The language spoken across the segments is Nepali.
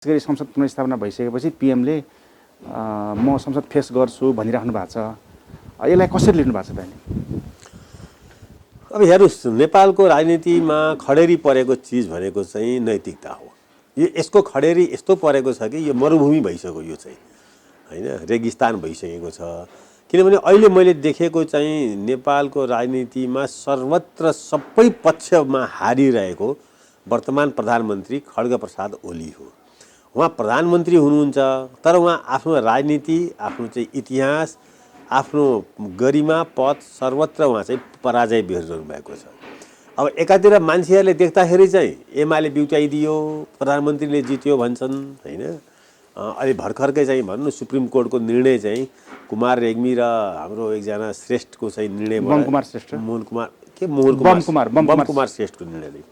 गरी संसद पुनर्स्थापना भइसकेपछि पीएमले म संसद फेस गर्छु भनिराख्नु भएको छ। यसलाई कसरी लिनु भएको छ तपाईले? अब हेर्नुस्, नेपालको राजनीतिमा खडेरी परेको चिज भनेको चाहिँ नैतिकता हो। यसको खडेरी यस्तो परेको छ कि यो मरुभूमि भइसक्यो, यो चाहिँ हैन, रेगिस्तान भइसकेको छ। किनभने अहिले मैले देखेको चाहिँ नेपालको राजनीतिमा सर्वत्र सबै पक्षमा हारिरहेको वर्तमान प्रधानमन्त्री खड्गप्रसाद ओली हो। उहाँ प्रधानमन्त्री हुनुहुन्छ, तर उहाँ आफ्नो राजनीति, आफ्नो चाहिँ इतिहास, आफ्नो गरिमा, पद सर्वत्र उहाँ चाहिँ पराजय बेहोरिरहनु भएको छ। अब एकातिर मान्छेहरूले देख्दाखेरि चाहिँ एमाले बिउत्याइदियो, प्रधानमन्त्रीले जित्यो भन्छन् हैन। अहिले भर्खरकै चाहिँ भन्नु सुप्रिम कोर्टको निर्णय चाहिँ कुमार रेग्मी र हाम्रो एकजना श्रेष्ठको चाहिँ निर्णय बम कुमार श्रेष्ठ, बम कुमार श्रेष्ठको निर्णयले।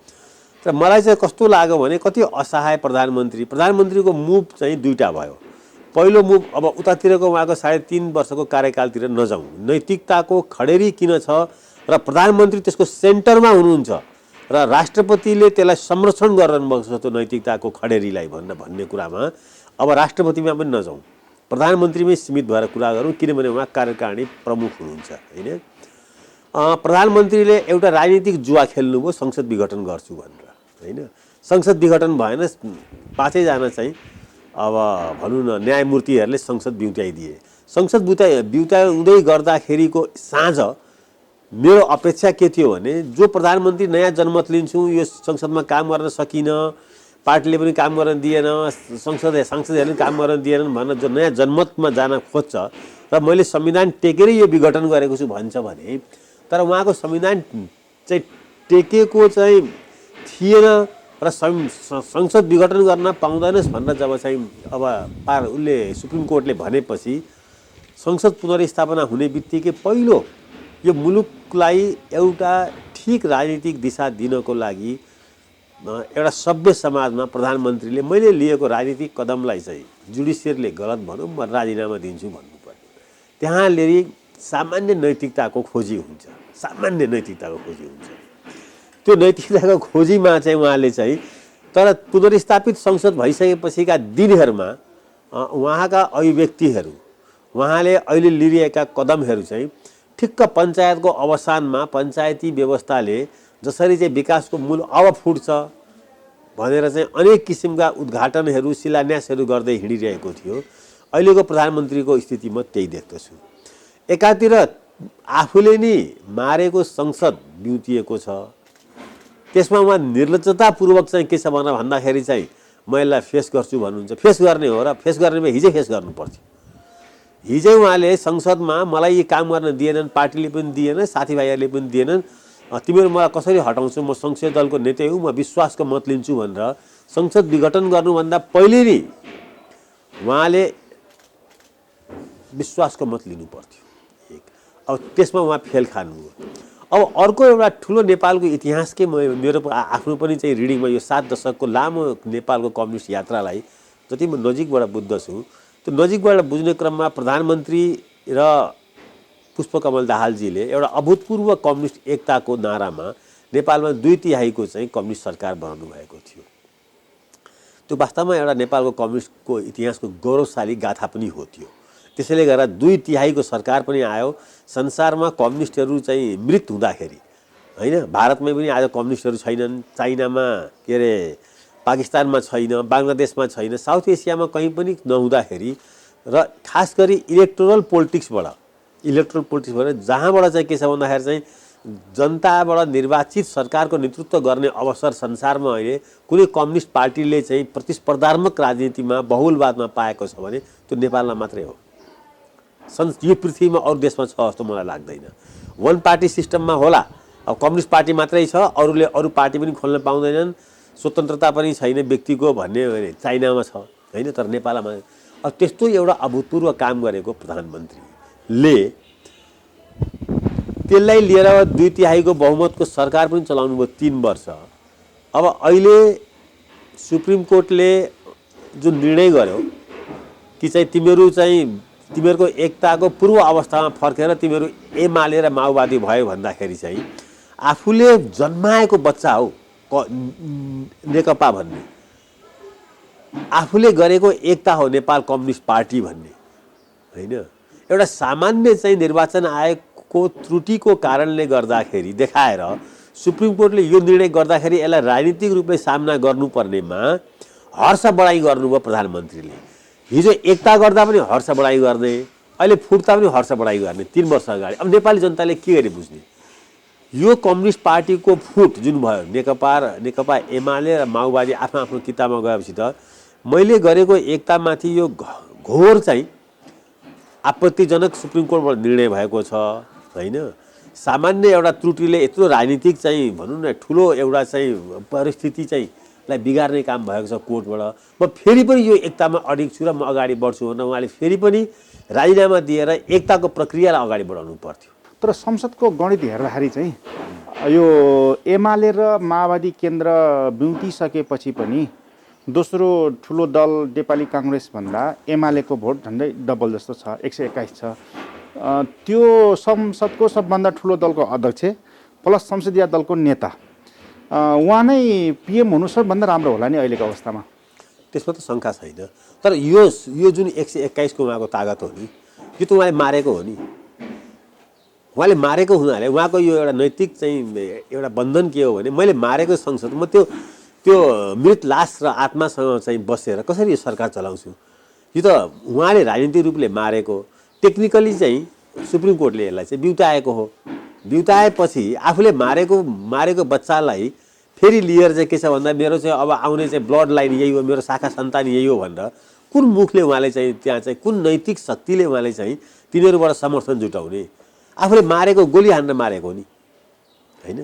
तर मलाई चाहिँ कस्तो लाग्यो भने कति असहाय प्रधानमन्त्रीको मुभ चाहिँ दुईटा भयो। पहिलो मुभ, अब उतातिरको उहाँको 3.5 वर्षको कार्यकालतिर नजाउँ, नैतिकताको खडेरी किन छ र प्रधानमन्त्री त्यसको सेन्टरमा हुनुहुन्छ र राष्ट्रपतिले त्यसलाई संरक्षण गरिरहनु भएको छ त्यो नैतिकताको खडेरीलाई भन्ने कुरामा अब राष्ट्रपतिमा पनि नजाउँ, प्रधानमन्त्रीमै सीमित भएर कुरा गरौँ, किनभने उहाँ कार्यकारिणी प्रमुख हुनुहुन्छ हैन। प्रधानमन्त्रीले एउटा राजनीतिक जुवा खेल्नुभयो, संसद विघटन गर्छु भनेर हैन। संसद विघटन भएन, 5 जना चाहिँ अब भनौँ न न्यायमूर्तिहरूले संसद बिउत्याइदिए। संसद बिउत्याउँदै गर्दाखेरिको साँझ मेरो अपेक्षा के थियो भने जो प्रधानमन्त्री नयाँ जनमत लिन्छु, यो संसदमा काम गर्न सकिन, पार्टीले पनि काम गर्न दिएन, सांसदहरूले काम गर्न दिएनन् भनेर जो नयाँ जनमतमा जान खोज्छ र मैले संविधान टेकेरै यो विघटन गरेको छु भन्छ भने, तर उहाँको संविधान चाहिँ टेकेको चाहिँ थिएन र संसद विघटन गर्न पाउँदैनस् भनेर जब चाहिँ अब उसले सुप्रिम कोर्टले भनेपछि संसद पुनर्स्थापना हुने बित्तिकै पहिलो यो मुलुकलाई एउटा ठिक राजनीतिक दिशा दिनको लागि एउटा सभ्य समाजमा प्रधानमन्त्रीले मैले लिएको राजनीतिक कदमलाई चाहिँ जुडिसियरले गलत भनौँ म राजीनामा दिन्छु भन्नुपर्ने। त्यहाँनेरि सामान्य नैतिकताको खोजी हुन्छ, सामान्य नैतिकताको खोजी हुन्छ। त्यो नैतिकताको खोजीमा चाहिँ उहाँले चाहिँ तर पुनर्स्थापित संसद भइसकेपछिका दिनहरूमा उहाँका अभिव्यक्तिहरू, उहाँले अहिले लिइरहेका कदमहरू चाहिँ ठिक्क पञ्चायतको अवसानमा पञ्चायती व्यवस्थाले जसरी चाहिँ विकासको मूल अब फुट्छ भनेर चाहिँ अनेक किसिमका उद्घाटनहरू शिलान्यासहरू गर्दै हिँडिरहेको थियो। अहिलेको प्रधानमन्त्रीको स्थिति म त्यही देख्दछु। एकातिर आफूले नि मारेको संसद बिउतिएको छ, त्यसमा उहाँ निर्लज्जतापूर्वक चाहिँ के छ भनेर भन्दाखेरि चाहिँ म यसलाई फेस गर्छु भन्नुहुन्छ। फेस गर्ने हो र फेस गर्ने भए हिजै फेस गर्नु पर्थ्यो। हिजै उहाँले संसदमा मलाई यो काम गर्न दिएनन्, पार्टीले पनि दिएन, साथीभाइहरूले पनि दिएनन्, तिमीहरू मलाई कसरी हटाउँछु, म संसदीय दलको नेता हुँ, म विश्वासको मत लिन्छु भनेर संसद विघटन गर्नुभन्दा पहिले नै उहाँले विश्वासको मत लिनु पर्थ्यो। अब त्यसमा उहाँ फेल खानुभयो। अब अर्को एउटा ठुलो नेपालको इतिहासकै मेरो आफ्नो पनि चाहिँ रिडिङमा यो 7 दशकको लामो नेपालको कम्युनिस्ट यात्रालाई जति म नजिकबाट बुझ्दछु, त्यो नजिकबाट बुझ्ने क्रममा प्रधानमन्त्री र पुष्पकमल दाहालजीले एउटा अभूतपूर्व कम्युनिस्ट एकताको नारामा नेपालमा 2/3 चाहिँ कम्युनिस्ट सरकार बनाउनु भएको थियो। त्यो वास्तवमा एउटा नेपालको कम्युनिस्टको इतिहासको गौरवशाली गाथा पनि हो त्यो। त्यसैले गर्दा 2/3 सरकार पनि आयो। संसारमा कम्युनिस्टहरू चाहिँ मृत हुँदाखेरि हैन, भारतमै पनि आज कम्युनिस्टहरू छैनन्, चाइनामा के अरे पाकिस्तानमा छैन, बङ्गलादेशमा छैन, साउथ एसियामा कहीँ पनि नहुँदाखेरि र खास गरी इलेक्टोरल पोलिटिक्सबाट जहाँबाट चाहिँ के छ भन्दाखेरि चाहिँ जनताबाट निर्वाचित सरकारको नेतृत्व गर्ने अवसर संसारमा अहिले कुनै कम्युनिस्ट पार्टीले चाहिँ प्रतिस्पर्धात्मक राजनीतिमा बहुलवादमा पाएको छ भने त्यो नेपालमा मात्रै हो। यो पृथ्वीमा अरू देशमा छ जस्तो मलाई लाग्दैन। वन पार्टी सिस्टममा होला, अब कम्युनिस्ट पार्टी मात्रै छ, अरूले अरू पार्टी पनि खोल्न पाउँदैनन्, स्वतन्त्रता पनि छैन व्यक्तिको भन्ने चाइनामा छ हैन, तर नेपालमा अब त्यस्तो एउटा अभूतपूर्व काम गरेको प्रधानमन्त्रीले त्यसलाई लिएर 2/3 बहुमतको सरकार पनि चलाउनु भयो 3 वर्ष। अब अहिले सुप्रिम कोर्टले जुन निर्णय गर्यो कि चाहिँ तिमीहरूको एकताको पूर्व अवस्थामा फर्केर तिमीहरू एमाले र माओवादी भयो भन्दाखेरि चाहिँ आफूले जन्माएको बच्चा हो नेकपा भन्ने, आफूले गरेको एकता हो नेपाल कम्युनिस्ट पार्टी भन्ने, होइन? एउटा सामान्य चाहिँ निर्वाचन आयोगको त्रुटिको कारणले गर्दाखेरि देखाएर सुप्रिम कोर्टले यो निर्णय गर्दाखेरि यसलाई राजनीतिक रूपले सामना गर्नुपर्नेमा हर्ष बढाइ गर्नुभयो प्रधानमन्त्रीले। हिजो एकता गर्दा पनि हर्ष बढाइ गर्ने, अहिले फुट्दा पनि हर्ष बढाइ गर्ने 3 वर्ष अगाडि। अब नेपाली जनताले के गरे बुझ्ने? यो कम्युनिस्ट पार्टीको फुट जुन भयो, नेकपा एमाले र माओवादी आफ्नो आफ्नो किताबमा गएपछि त मैले गरेको एकतामाथि यो घोर चाहिँ आपत्तिजनक सुप्रिम कोर्टबाट निर्णय भएको छ, होइन? सामान्य एउटा त्रुटिले यत्रो राजनीतिक चाहिँ भनौँ न ठुलो एउटा चाहिँ परिस्थिति चाहिँ लाई बिगार्ने काम भएको छ कोर्टबाट। म फेरि पनि यो एकतामा अडिग छु र म अगाडि बढ्छु भनेर उहाँले फेरि पनि राजीनामा दिएर एकताको प्रक्रियालाई अगाडि बढाउनु पर्थ्यो। तर संसदको गणित हेर्दाखेरि चाहिँ यो एमाले र माओवादी केन्द्र बिउतिसकेपछि पनि दोस्रो ठुलो दल नेपाली काङ्ग्रेसभन्दा एमालेको भोट झन्डै डबल जस्तो छ, 121 छ। त्यो संसदको सबभन्दा ठुलो दलको अध्यक्ष प्लस संसदीय दलको नेता उहाँ नै पिएम हुनु सबभन्दा राम्रो होला नि अहिलेको अवस्थामा। त्यसमा त शङ्का छैन। तर यो जुन 121 को उहाँको तागत हो नि, यो त उहाँले मारेको हो नि। उहाँले मारेको हुनाले उहाँको यो एउटा नैतिक चाहिँ एउटा बन्धन के हो भने मैले मारेको संसद म त्यो मृत लास र आत्मासँग चाहिँ बसेर कसरी यो सरकार चलाउँछु? यो त उहाँले राजनीतिक रूपले मारेको, टेक्निकली चाहिँ सुप्रिम कोर्टले यसलाई चाहिँ बिउताएको हो। बिउताएपछि आफूले मारेको बच्चालाई फेरि लिएर चाहिँ के छ भन्दा मेरो चाहिँ अब आउने चाहिँ ब्लड लाइन यही हो, मेरो शाखा सन्तान यही हो भनेर कुन मुखले उहाँले चाहिँ त्यहाँ चाहिँ कुन नैतिक शक्तिले उहाँले चाहिँ तिनीहरूबाट समर्थन जुटाउने? आफूले मारेको गोली हानेर मारेको नि, होइन?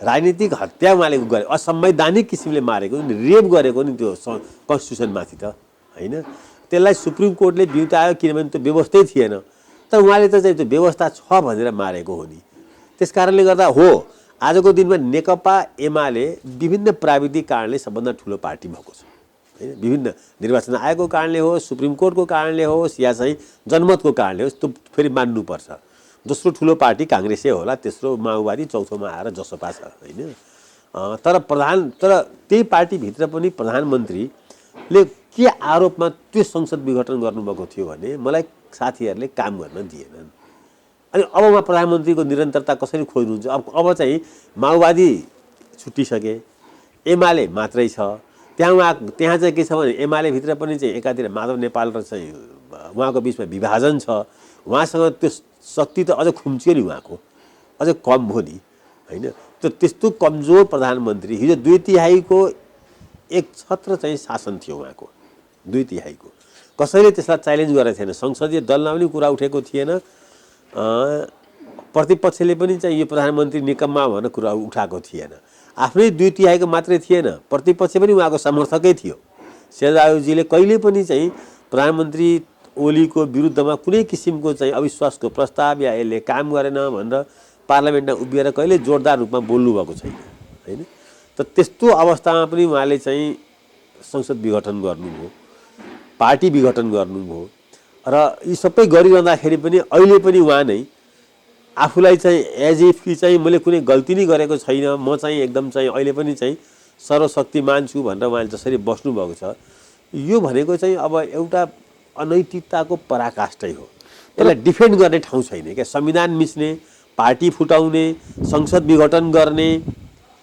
राजनीतिक हत्या उहाँले गरे, असंवैधानिक किसिमले मारेको नि, रेप गरेको नि त्यो कन्स्टिट्युसनमाथि त, होइन? त्यसलाई सुप्रिम कोर्टले बिउतायो किनभने त्यो व्यवस्थै थिएन। तर उहाँले त चाहिँ त्यो व्यवस्था छ भनेर मारेको हो नि। त्यस कारणले गर्दा हो आजको दिनमा नेकपा एमाले विभिन्न प्राविधिक कारणले सबभन्दा ठुलो पार्टी भएको छ, होइन? विभिन्न निर्वाचन आयोगको कारणले होस्, सुप्रिम कोर्टको कारणले होस् या चाहिँ जनमतको कारणले होस्, त्यो फेरि मान्नुपर्छ। दोस्रो ठुलो पार्टी काङ्ग्रेसै होला, तेस्रो माओवादी, चौथोमा आएर जसपा छ, होइन? तर त्यही पार्टीभित्र पनि प्रधानमन्त्रीले के आरोपमा त्यो संसद विघटन गर्नुभएको थियो भने मलाई साथीहरूले काम गर्न दिएनन्। अनि अब उहाँ प्रधानमन्त्रीको निरन्तरता कसरी खोज्नुहुन्छ? अब चाहिँ माओवादी छुट्टिसके, एमाले मात्रै छ। त्यहाँ चाहिँ के छ भने एमाले भित्र पनि चाहिँ एकातिर माधव नेपाल र चाहिँ उहाँको बिचमा विभाजन छ। उहाँसँग त्यो शक्ति त अझ खुम्चियो नि, उहाँको अझ कम हो नि, होइन? त्यस्तो कमजोर प्रधानमन्त्री हिजो 2/3 एक छत्र चाहिँ शासन थियो उहाँको, 2/3 कसैले त्यसलाई च्यालेन्ज गरेको थिएन। संसदीय दलमा पनि कुरा उठेको थिएन, प्रतिपक्षले पनि चाहिँ यो प्रधानमन्त्री निकम्मा भनेर कुरा उठाएको थिएन। आफ्नै 2/3 मात्रै थिएन, प्रतिपक्ष पनि उहाँको समर्थकै थियो। शेरबहादुरजीले कहिले पनि चाहिँ प्रधानमन्त्री ओलीको विरुद्धमा कुनै किसिमको चाहिँ अविश्वासको प्रस्ताव या यसले काम गरेन भनेर पार्लियामेन्टमा उभिएर कहिले जोरदार रूपमा बोल्नुभएको छैन, होइन? त त्यस्तो अवस्थामा पनि उहाँले चाहिँ संसद विघटन गर्नुभयो, पार्टी विघटन गर्नुभयो र यी सबै गरिरहँदाखेरि पनि अहिले पनि उहाँ नै आफूलाई चाहिँ एज इफ कि चाहिँ मैले कुनै गल्ती नै गरेको छैन, म चाहिँ एकदम चाहिँ अहिले पनि चाहिँ सर्वशक्तिमान छु भनेर उहाँले जसरी बस्नुभएको छ, यो भनेको चाहिँ अब एउटा अनैतिकताको पराकाष्ठै हो। यसलाई डिफेन्ड गर्ने ठाउँ छैन क्या। संविधान मिच्ने, पार्टी फुटाउने, संसद विघटन गर्ने,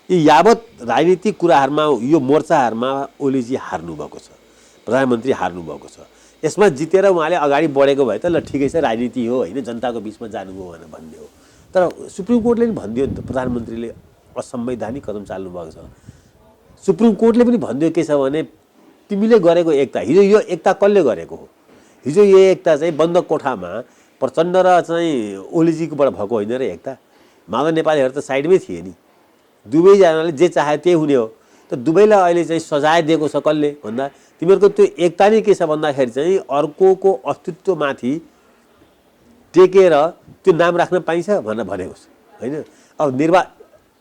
यी यावत राजनीतिक कुराहरूमा यो मोर्चाहरूमा ओलीजी हार्नुभएको छ, प्रधानमन्त्री हार्नुभएको छ। यसमा जितेर उहाँले अगाडि बढेको भए त ल ठिकै छ, राजनीति हो, होइन? जनताको बिचमा जानुभयो भनेर भन्ने हो। तर सुप्रिम कोर्टले पनि भनिदियो नि त प्रधानमन्त्रीले असंवैधानिक कदम चाल्नुभएको छ। सुप्रिम कोर्टले पनि भनिदियो के छ भने तिमीले गरेको एकता, हिजो यो एकता कसले गरेको हो? हिजो यो एकता चाहिँ बन्द कोठामा प्रचण्ड र चाहिँ ओलीजीकोबाट भएको होइन र एकता। माधव नेपालीहरू त साइडमै थिए नि, दुवैजनाले जे चाहे त्यही हुने हो। त दुवैलाई अहिले चाहिँ सजाय दिएको छ कसले भन्दा तिमीहरूको त्यो एकता नै के छ भन्दाखेरि चाहिँ अर्कोको अस्तित्वमाथि टेकेर त्यो नाम राख्न पाइन्छ भनेर भनेको छ, होइन? अब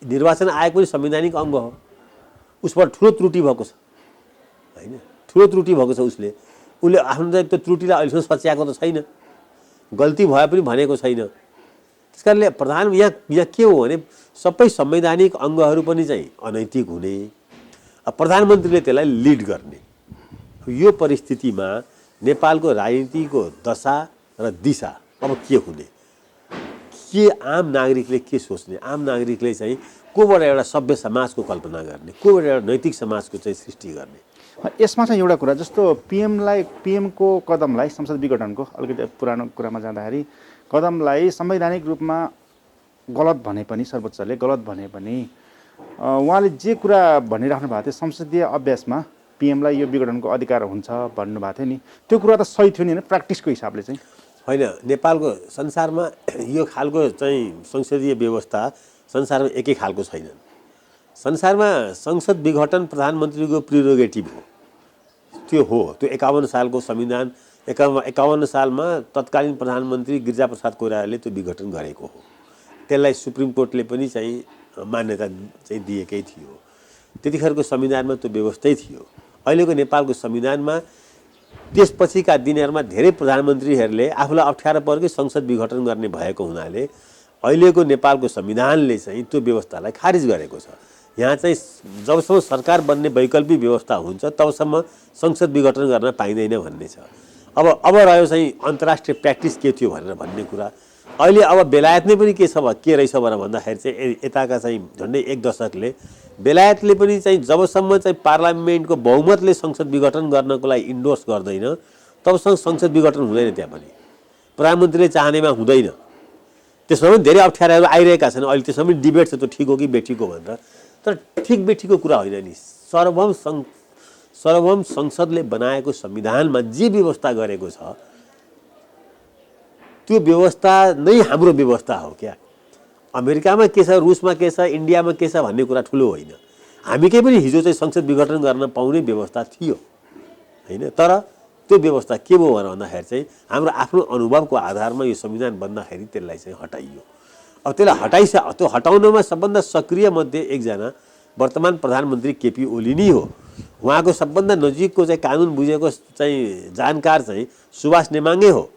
निर्वाचन आयोग पनि संवैधानिक अङ्ग हो, उसबाट ठुलो त्रुटि भएको छ, होइन? ठुलो त्रुटि भएको छ। उसले आफ्नो चाहिँ त्यो त्रुटिलाई अहिलेसम्म सच्याएको त छैन, गल्ती भए पनि भनेको छैन। त्यस कारणले यहाँ के हो भने सबै संवैधानिक अङ्गहरू पनि चाहिँ अनैतिक हुने, प्रधानमन्त्रीले त्यसलाई लिड गर्ने, यो परिस्थितिमा नेपालको राजनीतिको दशा र दिशा अब के हुने, के आम नागरिकले के सोच्ने, आम नागरिकले चाहिँ कोबाट एउटा सभ्य समाजको कल्पना गर्ने, कोबाट एउटा नैतिक समाजको चाहिँ सृष्टि गर्ने। यसमा चाहिँ एउटा कुरा जस्तो पीएमको कदमलाई संसद विघटनको अलिकति पुरानो कुरामा जाँदाखेरि कदमलाई संवैधानिक रूपमा गलत भने पनि सर्वोच्चले गलत भने पनि उहाँले जे कुरा भनिराख्नु भएको थियो संसदीय अभ्यासमा पीएमलाई यो विघटनको अधिकार हुन्छ भन्नुभएको थियो नि, त्यो कुरा त सही थियो नि होइन प्र्याक्टिसको हिसाबले चाहिँ? होइन, नेपालको संसारमा यो खालको चाहिँ संसदीय व्यवस्था संसारमा एकै खालको छैनन्। संसारमा संसद विघटन प्रधानमन्त्रीको प्रिरोगेटिभ हो, त्यो हो। त्यो 51 सालको संविधान 51 सालमा तत्कालीन प्रधानमन्त्री गिरिजाप्रसाद कोइरालाले त्यो विघटन गरेको हो। त्यसलाई सुप्रिम कोर्टले पनि चाहिँ मान्यता चाहिँ दिएकै थियो। त्यतिखेरको संविधानमा त्यो व्यवस्थै थियो। अहिलेको नेपालको संविधानमा त्यसपछिका दिनहरूमा धेरै प्रधानमन्त्रीहरूले आफूलाई अप्ठ्यारो परेकै संसद विघटन गर्ने भएको हुनाले अहिलेको नेपालको संविधानले चाहिँ त्यो व्यवस्थालाई खारिज गरेको छ। यहाँ चाहिँ जबसम्म सरकार बन्ने वैकल्पिक व्यवस्था हुन्छ तबसम्म संसद विघटन गर्न पाइँदैन भन्ने छ। अब रह्यो चाहिँ अन्तर्राष्ट्रिय प्र्याक्टिस के थियो भनेर भन्ने कुरा। अहिले अब बेलायत नै पनि के रहेछ भनेर भन्दाखेरि चाहिँ यताका चाहिँ झन्डै 1 दशकले बेलायतले पनि चाहिँ जबसम्म चाहिँ पार्लियामेन्टको बहुमतले संसद विघटन गर्नको लागि इन्डोर्स गर्दैन तबसम्म संसद विघटन हुँदैन। त्यहाँ पनि प्रधानमन्त्रीले चाहनेमा हुँदैन। त्यसमा पनि धेरै अप्ठ्याराहरू आइरहेका छन्। अहिले त्यसमा पनि डिबेट छ त्यो ठिक हो कि बेठिक हो भनेर। तर ठिक बेठिकको कुरा होइन नि। सार्वभौम संसदले बनाएको संविधानमा जे व्यवस्था गरेको छ त्यो व्यवस्था नै हाम्रो व्यवस्था हो क्या। अमेरिकामा के छ, रुसमा के छ, इन्डियामा के छ भन्ने कुरा ठुलो होइन। हामीकै पनि हिजो चाहिँ संसद विघटन गर्न पाउने व्यवस्था थियो होइन। तर त्यो व्यवस्था के भयो भनेर भन्दाखेरि चाहिँ हाम्रो आफ्नो अनुभवको आधारमा यो संविधान बन्दाखेरि त्यसलाई चाहिँ हटाइयो। अब त्यसलाई त्यो हटाउनमा सबभन्दा सक्रिय मध्ये एकजना वर्तमान प्रधानमन्त्री केपी ओली नै हो। उहाँको सबभन्दा नजिकको चाहिँ कानुन बुझेको चाहिँ जानकार चाहिँ सुभाष नेमाङे हो,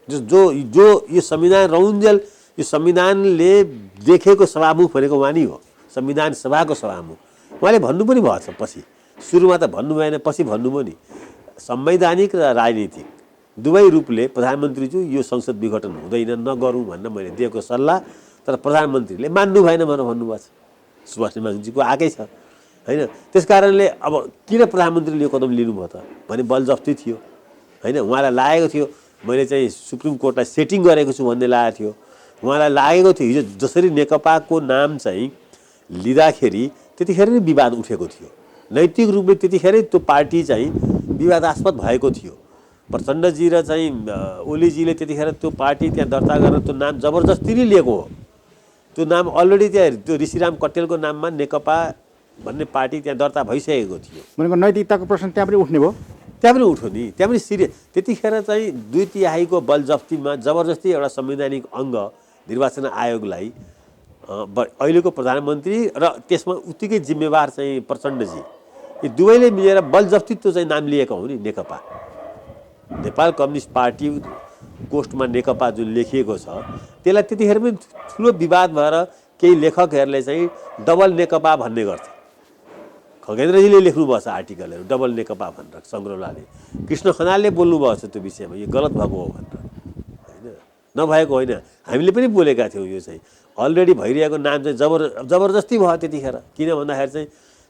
जो यो संविधान रौन्जेल यो संविधानले देखेको सभामुख भनेको उहाँ नै हो, संविधान सभाको सभामुख। उहाँले भन्नु पनि भएछ पछि, सुरुमा त भन्नु भएन पछि भन्नुभयो नि, संवैधानिक र राजनीतिक दुवै रूपले प्रधानमन्त्रीज्यू यो संसद विघटन हुँदैन नगरौँ भनेर मैले दिएको सल्लाह तर प्रधानमन्त्रीले मान्नु भएन भनेर भन्नुभएको छ। सुभाष नेमाङजीको आएकै छ होइन। त्यस कारणले अब किन प्रधानमन्त्रीले यो कदम लिनुभयो त भने बलजफ्ती थियो होइन। उहाँलाई लागेको थियो मैले चाहिँ सुप्रिम कोर्टलाई सेटिङ गरेको छु भन्ने लागेको थियो। उहाँलाई लागेको थियो हिजो जसरी नेकपाको नाम चाहिँ लिँदाखेरि त्यतिखेर नै विवाद उठेको थियो। नैतिक रूपले त्यतिखेरै त्यो पार्टी चाहिँ विवादास्पद भएको थियो। प्रचण्डजी र चाहिँ ओलीजीले त्यतिखेर त्यो पार्टी त्यहाँ दर्ता गरेर त्यो नाम जबरजस्ती नै लिएको हो। त्यो नाम अलरेडी त्यहाँ त्यो ऋषिराम कट्टेलको नाममा नेकपा भन्ने पार्टी त्यहाँ दर्ता भइसकेको थियो। भनेको नैतिकताको प्रश्न त्यहाँ पनि उठ्ने भयो। त्यहाँ पनि उठ्यो नि, त्यहाँ पनि सिरियस। त्यतिखेर चाहिँ 2/3 बलजफ्तीमा जबरजस्ती एउटा संवैधानिक अङ्ग निर्वाचन आयोगलाई अहिलेको प्रधानमन्त्री र त्यसमा उत्तिकै जिम्मेवार चाहिँ प्रचण्डजी यी दुवैले मिलेर बलजफ्ती त्यो चाहिँ नाम लिएका हुन् नि। नेकपा नेपाल कम्युनिस्ट पार्टी कोष्टमा नेकपा जुन लेखिएको छ त्यसलाई त्यतिखेर पनि ठुलो विवाद भएर केही लेखकहरूले चाहिँ डबल नेकपा भन्ने गर्थे। खगेन्द्रजीले लेख्नुभएको छ आर्टिकलहरू डबल नेकपा भनेर, सङ्ग्रौलाले, कृष्ण खनालले बोल्नुभएको छ त्यो विषयमा यो गलत भएको हो भनेर होइन। नभएको होइन, हामीले पनि बोलेका थियौँ। यो चाहिँ अलरेडी भइरहेको नाम चाहिँ जबरजस्ती भयो त्यतिखेर। किन भन्दाखेरि चाहिँ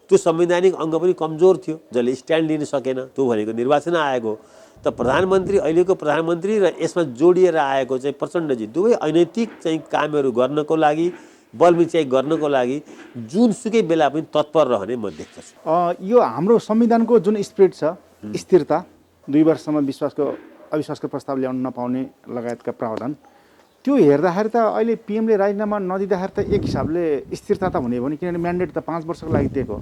त्यो संवैधानिक अङ्ग पनि कमजोर थियो जसले स्ट्यान्ड लिन सकेन। त्यो भनेको निर्वाचन आएको त प्रधानमन्त्री अहिलेको प्रधानमन्त्री र यसमा जोडिएर आएको चाहिँ प्रचण्डजी दुवै अनैतिक चाहिँ कामहरू गर्नको लागि बलमिचाइ गर्नको लागि जुनसुकै बेला पनि तत्पर रहने म देख्दछु। यो हाम्रो संविधानको जुन स्पिरिट छ स्थिरता 2 वर्षसम्म अविश्वासको प्रस्ताव ल्याउन नपाउने लगायतका प्रावधान त्यो हेर्दाखेरि त अहिले पीएमले राजीनामा नदिँदाखेरि त एक हिसाबले स्थिरता त हुने भयो नि। किनभने म्यान्डेट त 5 वर्षको लागि दिएको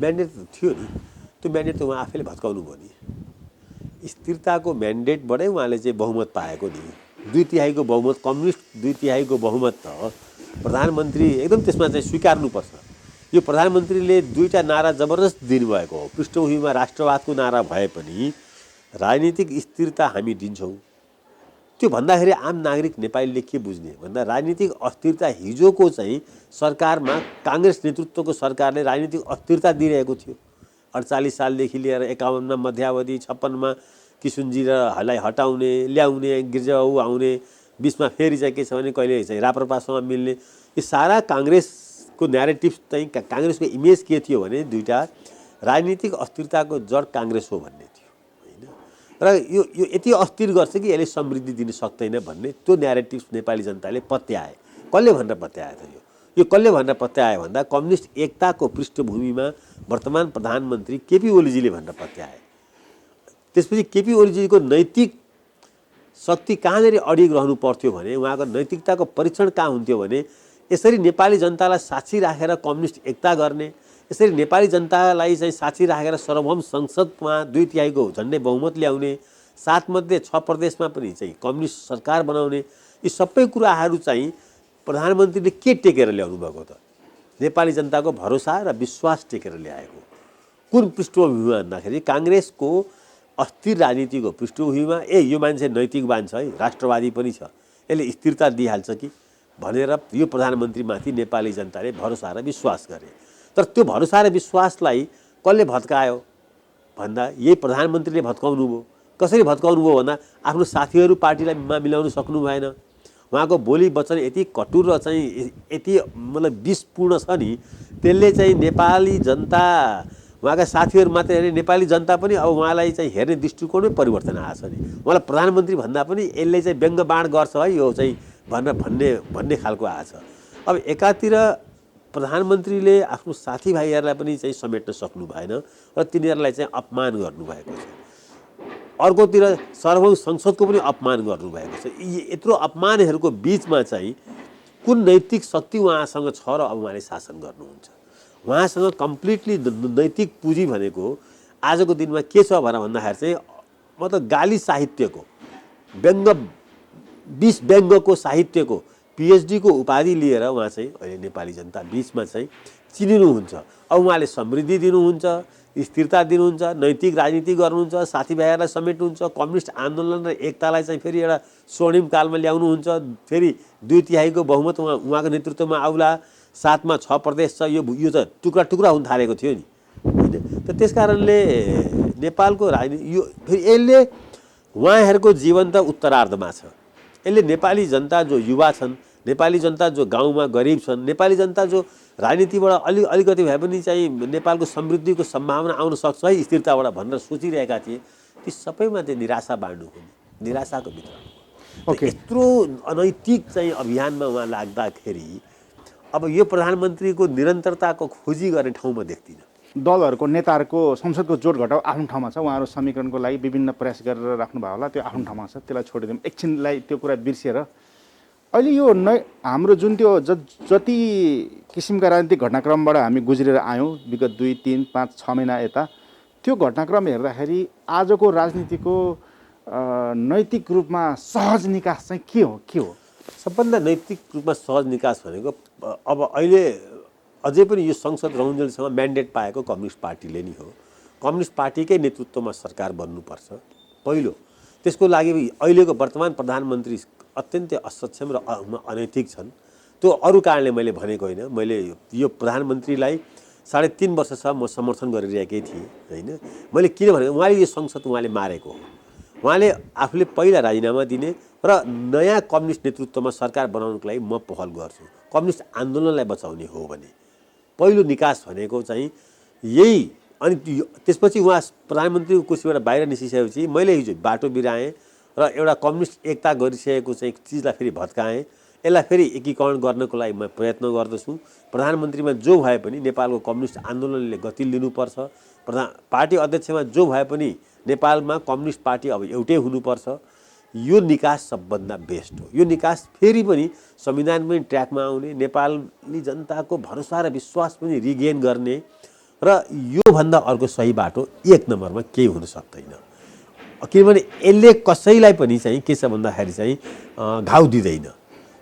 म्यान्डेट थियो नि। त्यो म्यान्डेट त उहाँ आफैले भत्काउनु भयो नि। स्थिरताको म्यान्डेटबाटै उहाँले चाहिँ बहुमत पाएको नि। 2/3 बहुमत, कम्युनिस्ट 2/3 बहुमत त प्रधानमन्त्री एकदम त्यसमा चाहिँ स्वीकार्नुपर्छ। यो प्रधानमन्त्रीले 2टा नारा जबरजस्त दिनुभएको हो। पृष्ठभूमिमा राष्ट्रवादको नारा भए पनि राजनीतिक स्थिरता हामी दिन्छौँ। त्यो भन्दाखेरि आम नागरिक नेपालीले के बुझ्ने भन्दा राजनीतिक अस्थिरता हिजोको चाहिँ सरकारमा काङ्ग्रेस नेतृत्वको सरकारले राजनीतिक अस्थिरता दिइरहेको थियो। 48 सालदेखि लिएर 51मा मध्यावधि, 56मा किशुनजीलाई हटाउने, ल्याउने, गिर्जाबाबु आउने, बिचमा फेरि चाहिँ के छ भने कहिले चाहिँ राप्रपासँग मिल्ने, यो सारा काङ्ग्रेसको न्यारेटिभ चाहिँ काङ्ग्रेसको इमेज के थियो भने दुईटा राजनीतिक अस्थिरताको जड काङ्ग्रेस हो भन्ने थियो होइन। र यो यति अस्थिर गर्छ कि यसले समृद्धि दिन सक्दैन भन्ने त्यो न्यारेटिभ नेपाली जनताले पत्याए। कसले भनेर पत्याए त यो कसले भनेर पत्यायो भन्दा कम्युनिस्ट एकताको पृष्ठभूमिमा वर्तमान प्रधानमन्त्री केपी ओलीजीले भनेर पत्याए। त्यसपछि केपी ओलीजीको नैतिक शक्ति कहाँनिर अडिग रहनु पर्थ्यो भने उहाँको नैतिकताको परीक्षण कहाँ हुन्थ्यो भने यसरी नेपाली जनतालाई साक्षी राखेर कम्युनिस्ट एकता गर्ने, यसरी नेपाली जनतालाई चाहिँ साक्षी राखेर सार्वभौम संसदमा 2/3 झन्डै बहुमत ल्याउने, 7 मध्ये 6 प्रदेशमा पनि चाहिँ कम्युनिस्ट सरकार बनाउने, यी सबै कुराहरू चाहिँ प्रधानमन्त्रीले के टेकेर ल्याउनु भएको त? नेपाली जनताको भरोसा र विश्वास टेकेर ल्याएको। कुन पृष्ठभूमिमा भन्दाखेरि काङ्ग्रेसको अस्थिर राजनीतिको पृष्ठभूमिमा यो मान्छे नैतिकवान छ है, राष्ट्रवादी पनि छ, यसले स्थिरता दिइहाल्छ कि भनेर यो प्रधानमन्त्रीमाथि नेपाली जनताले भरोसा र विश्वास गरे। तर त्यो भरोसा र विश्वासलाई कसले भत्कायो भन्दा यही प्रधानमन्त्रीले भत्काउनु भयो। कसरी भत्काउनु भयो भन्दा आफ्नो साथीहरू पार्टीलाई मिलाउन सक्नु भएन। उहाँको बोली वचन यति कटुर र चाहिँ यति मतलब विषपूर्ण छ नि, त्यसले चाहिँ नेपाली जनता, उहाँका साथीहरू मात्रै होइन नेपाली जनता पनि अब उहाँलाई चाहिँ हेर्ने दृष्टिकोणमै परिवर्तन आएको छ नि। उहाँलाई प्रधानमन्त्री भन्दा पनि यसले चाहिँ व्यङ्ग्य बाण गर्छ है यो चाहिँ भन्ने खालको आएको छ। अब एकातिर प्रधानमन्त्रीले आफ्नो साथीभाइहरूलाई पनि चाहिँ समेट्न सक्नु भएन र तिनीहरूलाई चाहिँ अपमान गर्नुभएको छ। अर्कोतिर सार्वभौम संसदको पनि अपमान गर्नुभएको छ। यत्रो अपमानहरूको बिचमा चाहिँ कुन नैतिक शक्ति उहाँसँग छ र अब उहाँले शासन गर्नुहुन्छ? उहाँसँग कम्प्लिटली नैतिक पुँजी भनेको आजको दिनमा के छ भनेर भन्दाखेरि चाहिँ मतलब गाली साहित्यको, व्यङ्ग्यको साहित्यको PhD को उपाधि लिएर उहाँ चाहिँ अहिले नेपाली जनता बिचमा चाहिँ चिनिनुहुन्छ। अब उहाँले समृद्धि दिनुहुन्छ, स्थिरता दिनुहुन्छ, नैतिक राजनीति गर्नुहुन्छ, साथीभाइहरूलाई समेट्नुहुन्छ, कम्युनिस्ट आन्दोलन र एकतालाई चाहिँ फेरि एउटा स्वर्णिम कालमा ल्याउनुहुन्छ, फेरि 2/3 बहुमत उहाँको नेतृत्वमा आउला, 7 मा 6 प्रदेश छ, यो त टुक्रा टुक्रा हुन थालेको थियो नि होइन। त त्यस कारणले नेपालको राजनीति यो फेरि यसले उहाँहरूको जीवन त उत्तरार्धमा छ। यसले नेपाली जनता जो युवा छन्, नेपाली जनता जो गाउँमा गरिब छन्, नेपाली जनता जो राजनीतिबाट अलिकति भए पनि चाहिँ नेपालको समृद्धिको सम्भावना आउन सक्छ है स्थिरताबाट भनेर सोचिरहेका थिए, ती सबैमा चाहिँ निराशा बाँड्नु हो, निराशाको भित्र। ओके, यत्रो अनैतिक चाहिँ अभियानमा उहाँ लाग्दाखेरि अब यो प्रधानमन्त्रीको निरन्तरताको खोजी गर्ने ठाउँमा देख्दिनँ। दलहरूको नेताहरूको संसदको जोड घटाउ आफ्नो ठाउँमा छ, उहाँहरू समीकरणको लागि विभिन्न प्रयास गरेर राख्नुभयो होला, त्यो आफ्नो ठाउँमा छ, त्यसलाई छोडिदिउँ एकछिनलाई त्यो कुरा बिर्सिएर। अहिले यो हाम्रो जुन त्यो जति किसिमका राजनीतिक घटनाक्रमबाट हामी गुज्रेर आयौँ विगत 2, 3, 5, 6 महिना यता, त्यो घटनाक्रम हेर्दाखेरि आजको राजनीतिको नैतिक रूपमा सहज निकास चाहिँ के हो? सबभन्दा नैतिक रूपमा सहज निकास भनेको अब अहिले अझै पनि यो संसद रहुन्जेलसम्म म्यान्डेट पाएको कम्युनिस्ट पार्टीले नै हो। कम्युनिस्ट पार्टीकै नेतृत्वमा सरकार बन्नुपर्छ पहिलो। त्यसको लागि अहिलेको वर्तमान प्रधानमन्त्री अत्यन्तै असक्षम र अनैतिक छन्। त्यो अरू कारणले मैले भनेको होइन, मैले यो प्रधानमन्त्रीलाई 3.5 वर्षसम्म म समर्थन गरिरहेकै थिएँ होइन। मैले किन भनेको उहाँले यो संसद उहाँले मारेको हो। उहाँले आफूले पहिला राजीनामा दिने र नयाँ कम्युनिस्ट नेतृत्वमा सरकार बनाउनको लागि म पहल गर्छु, कम्युनिस्ट आन्दोलनलाई बचाउने हो भने पहिलो निकास भनेको चाहिँ यही। अनि त्यसपछि उहाँ प्रधानमन्त्रीको कुर्सीबाट बाहिर निस्किसकेपछि मैले हिजो बाटो बिराएँ र एउटा कम्युनिस्ट एकता गरिसकेको चाहिँ चिजलाई फेरि भत्काएँ, यसलाई फेरि एकीकरण गर्नको लागि म प्रयत्न गर्दछु। प्रधानमन्त्रीमा जो भए पनि नेपालको कम्युनिस्ट आन्दोलनले गति लिनुपर्छ, पार्टी अध्यक्षमा जो भए पनि नेपालमा कम्युनिस्ट पार्टी अब एउटै हुनुपर्छ। यो निकास सबभन्दा बेस्ट हो। यो निकास फेरि पनि संविधान पनि ट्र्याकमा आउने, नेपाली जनताको भरोसा र विश्वास पनि रिगेन गर्ने र योभन्दा अर्को सही बाटो 1 नम्बरमा केही हुन सक्दैन। किनभने यसले कसैलाई पनि चाहिँ के छ भन्दाखेरि चाहिँ घाउ दिँदैन।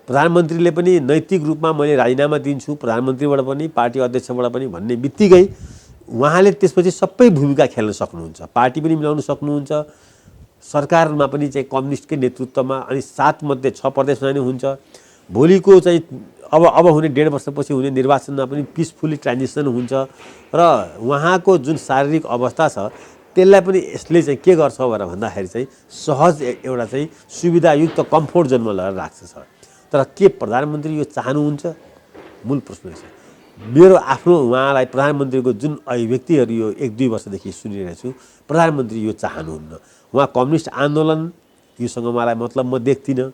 प्रधानमन्त्रीले पनि नैतिक रूपमा मैले राजीनामा दिन्छु प्रधानमन्त्रीबाट पनि पार्टी अध्यक्षबाट पनि भन्ने बित्तिकै उहाँले त्यसपछि सबै भूमिका खेल्न सक्नुहुन्छ, पार्टी पनि मिलाउन सक्नुहुन्छ, सरकारमा पनि चाहिँ कम्युनिस्टकै नेतृत्वमा, अनि 7 मध्ये 6 प्रदेशमा नै हुन्छ। भोलिको चाहिँ अब हुने 1.5 वर्षपछि हुने निर्वाचनमा पनि पिसफुली ट्रान्जिसन हुन्छ र उहाँको जुन शारीरिक अवस्था छ त्यसलाई पनि यसले चाहिँ के गर्छ भनेर भन्दाखेरि चाहिँ सहज एउटा चाहिँ सुविधायुक्त कम्फोर्ट जोनमा लगेर राख्छ छ। तर के प्रधानमन्त्री यो चाहनुहुन्छ? मूल प्रश्न छ। मेरो आफ्नो उहाँलाई प्रधानमन्त्रीको जुन अभिव्यक्तिहरू यो 1-2 वर्षदेखि सुनिरहेको छु, प्रधानमन्त्री यो चाहनुहुन्न। उहाँ कम्युनिस्ट आन्दोलन योसँग मलाई मतलब म देख्दिनँ।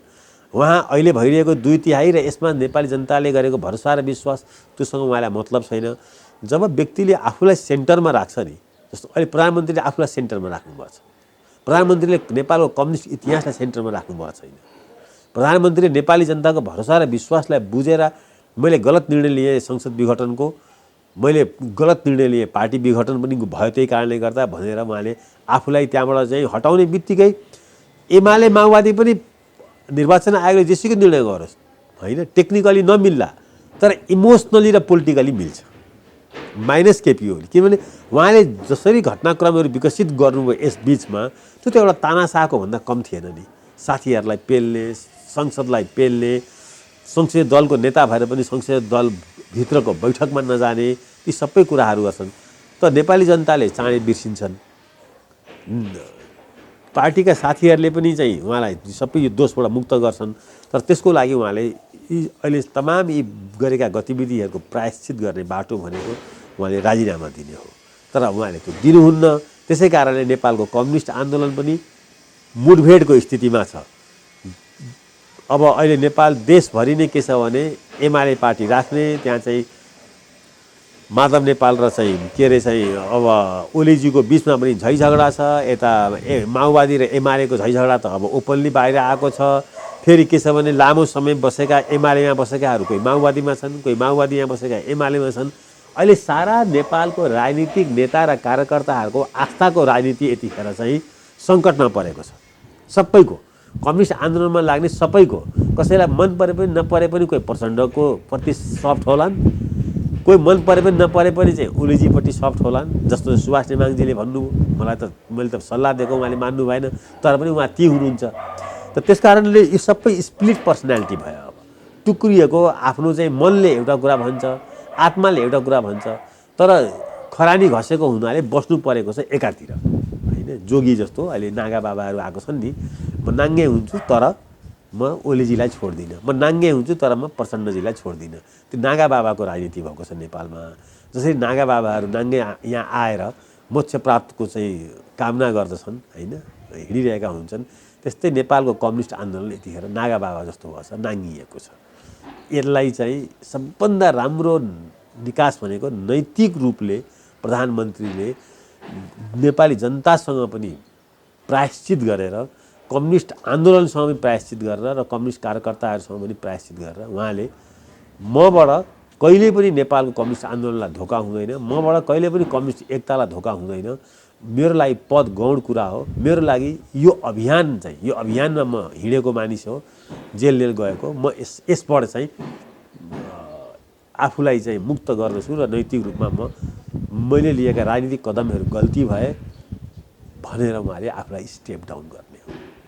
उहाँ अहिले भइरहेको 2/3 र यसमा नेपाली जनताले गरेको भरोसा र विश्वास त्योसँग उहाँलाई मतलब छैन। जब व्यक्तिले आफूलाई सेन्टरमा राख्छ नि, जस्तो अहिले प्रधानमन्त्रीले आफूलाई सेन्टरमा राख्नुभएको छ, प्रधानमन्त्रीले नेपालको कम्युनिस्ट इतिहासलाई सेन्टरमा राख्नुभएको छैन, प्रधानमन्त्रीले नेपाली जनताको भरोसा र विश्वासलाई बुझेर मैले गलत निर्णय लिएँ संसद विघटनको, मैले गलत निर्णय लिएँ पार्टी विघटन पनि भयो त्यही कारणले गर्दा भनेर उहाँले आफूलाई त्यहाँबाट चाहिँ हटाउने बित्तिकै एमाले माओवादी पनि निर्वाचन आयोगले जेसुकै निर्णय गरोस् होइन, टेक्निकली नमिल्ला तर इमोसनली र पोलिटिकली मिल्छ, माइनस केपी ओली। किनभने उहाँले जसरी घटनाक्रमहरू विकसित गर्नुभयो यस बिचमा त्यो त एउटा तानासाको भन्दा कम थिएन नि। साथीहरूलाई पेल्ने, संसदलाई पेल्ने, संसदीय दलको नेता भएर पनि संसदीय दलभित्रको बैठकमा नजाने, ती सबै कुराहरू गर्छन्। त नेपाली जनताले चाँडै बिर्सिन्छन्। पार्टीका साथीहरूले पनि चाहिँ उहाँलाई सबै यो दोषबाट मुक्त गर्छन्। तर त्यसको लागि उहाँले यी अहिले तमाम यी गरेका गतिविधिहरूको प्रायश्चित गर्ने बाटो भनेको उहाँले राजीनामा दिने हो। तर उहाँले त्यो दिनुहुन्न। त्यसै कारणले नेपालको कम्युनिस्ट आन्दोलन पनि मुठभेडको स्थितिमा छ। अब अहिले नेपाल देशभरि नै के छ भने एमाले पार्टी राख्ने, त्यहाँ चाहिँ माधव नेपाल र चाहिँ के अरे चाहिँ अब ओलीजीको बिचमा पनि झैझगडा छ। यता माओवादी र एमालेको झैझगडा त अब ओपनली बाहिर आएको छ। फेरि के छ भने लामो समय बसेका एमालेमा बसेकाहरू कोही माओवादीमा छन्, कोही माओवादीमा बसेका एमालेमा छन्। अहिले सारा नेपालको राजनीतिक नेता र कार्यकर्ताहरूको आस्थाको राजनीति यतिखेर चाहिँ सङ्कटमा परेको छ। सबैको कम्युनिस्ट आन्दोलनमा लाग्ने सबैको, कसैलाई मन परे पनि नपरे पनि कोही प्रचण्डको प्रति सफ्ट होलान्, कोही मन परे पनि नपरे पनि चाहिँ ओलीजीपट्टि सफ्ट होलान्। जस्तो सुभाष नेमाङजीले भन्नुभयो, मलाई त मैले त सल्लाह दिएको उहाँले मान्नु भएन, तर पनि उहाँ ती हुनुहुन्छ। त त्यस कारणले यो सबै स्प्लिट पर्सनालिटी भयो। अब टुक्रिएको आफ्नो चाहिँ मनले एउटा कुरा भन्छ, आत्माले एउटा कुरा भन्छ, तर खरानी घसेको हुनाले बस्नु परेको छ एकातिर होइन। जोगी जस्तो अहिले नागा बाबाहरू आएको छन् नि, म नाङ्गे हुन्छु तर म ओलीजीलाई छोड्दिनँ, म नाङ्गे हुन्छु तर म प्रचण्डजीलाई छोड्दिनँ। त्यो नागा बाबाको राजनीति भएको छ नेपालमा। जसरी नागा बाबाहरू नाङ्गे यहाँ आएर मोक्ष प्राप्तको चाहिँ कामना गर्दछन् होइन, हिँडिरहेका हुन्छन्, त्यस्तै नेपालको कम्युनिस्ट आन्दोलन यतिखेर नागा बाबा जस्तो भएको छ, नाङ्गिएको छ। यसलाई चाहिँ सबभन्दा राम्रो निकास भनेको नैतिक रूपले प्रधानमन्त्रीले नेपाली जनतासँग पनि प्रायश्चित गरेर, कम्युनिस्ट आन्दोलनसँग पनि प्रायश्चित गरेर र कम्युनिस्ट कार्यकर्ताहरूसँग पनि प्रायश्चित गरेर उहाँले मबाट कहिले पनि नेपालको कम्युनिस्ट आन्दोलनलाई धोका हुँदैन, मबाट कहिले पनि कम्युनिस्ट एकतालाई धोका हुँदैन। मेरो लागि पद गौण कुरा हो। मेरो लागि यो अभियान चाहिँ, यो अभियानमा म हिँडेको मानिस हो, जेल गएको। म यसबाट चाहिँ आफूलाई चाहिँ मुक्त गर्दछु र नैतिक रूपमा मैले लिएका राजनीतिक कदमहरू गल्ती भए भनेर उहाँले आफूलाई स्टेप डाउन गर्ने हो।